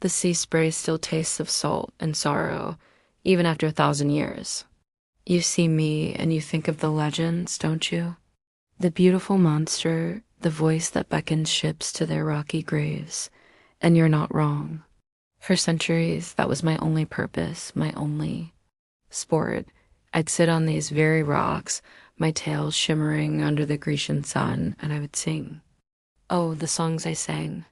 The sea spray still tastes of salt and sorrow, even after 1,000 years. You see me and you think of the legends, don't you? The beautiful monster, the voice that beckons ships to their rocky graves. And you're not wrong. For centuries, that was my only purpose, my only sport. I'd sit on these very rocks, my tail shimmering under the Grecian sun, and I would sing. Oh, the songs I sang.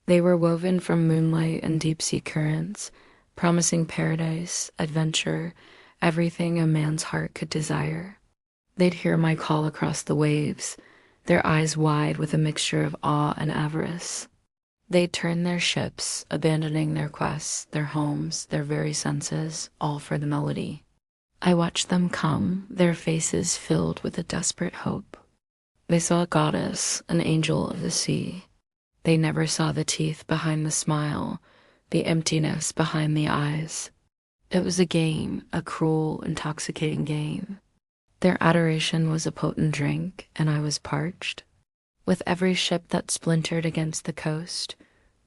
They were woven from moonlight and deep sea currents, promising paradise, adventure, everything a man's heart could desire. They'd hear my call across the waves, their eyes wide with a mixture of awe and avarice. They'd turn their ships, abandoning their quests, their homes, their very senses, all for the melody. I watched them come, their faces filled with a desperate hope. They saw a goddess, an angel of the sea. They never saw the teeth behind the smile, the emptiness behind the eyes. It was a game, a cruel, intoxicating game. Their adoration was a potent drink, and I was parched. With every ship that splintered against the coast,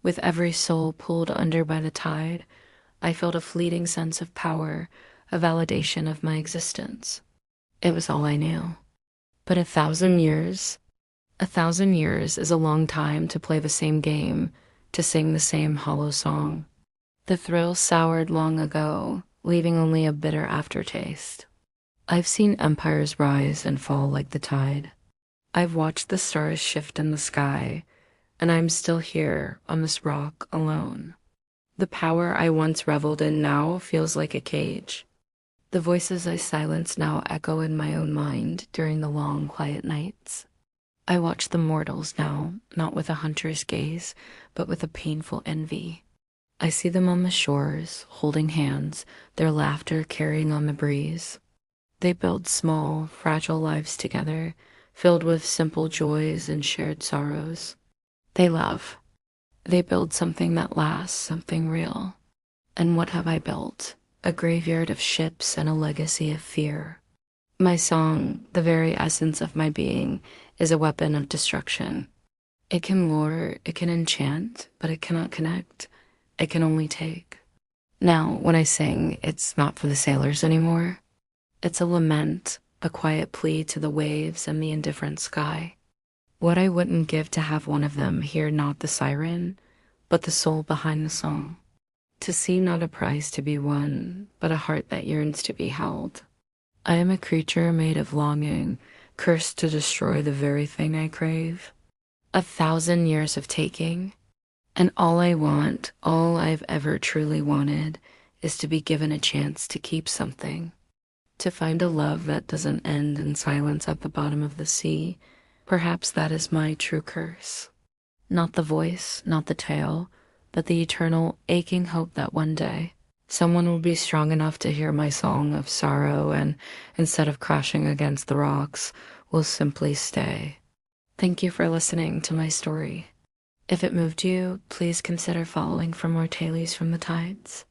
with every soul pulled under by the tide, I felt a fleeting sense of power, a validation of my existence. It was all I knew. But 1,000 years? 1,000 years is a long time to play the same game, to sing the same hollow song. The thrill soured long ago, leaving only a bitter aftertaste. I've seen empires rise and fall like the tide. I've watched the stars shift in the sky, and I'm still here on this rock alone. The power I once reveled in now feels like a cage. The voices I silence now echo in my own mind during the long, quiet nights. I watch the mortals now, not with a hunter's gaze, but with a painful envy. I see them on the shores, holding hands, their laughter carrying on the breeze. They build small, fragile lives together, filled with simple joys and shared sorrows. They love. They build something that lasts, something real. And what have I built? A graveyard of ships and a legacy of fear. My song, the very essence of my being, is a weapon of destruction. It can lure, it can enchant, but it cannot connect. It can only take. Now, when I sing, it's not for the sailors anymore. It's a lament, a quiet plea to the waves and the indifferent sky. What I wouldn't give to have one of them hear not the siren, but the soul behind the song. To see not a prize to be won, but a heart that yearns to be held. I am a creature made of longing, cursed to destroy the very thing I crave. 1,000 years of taking, and all I want, all I've ever truly wanted, is to be given a chance to keep something. To find a love that doesn't end in silence at the bottom of the sea. Perhaps that is my true curse. Not the voice, not the tale, but the eternal, aching hope that one day someone will be strong enough to hear my song of sorrow and, instead of crashing against the rocks, will simply stay. Thank you for listening to my story. If it moved you, please consider following for more tales from the tides.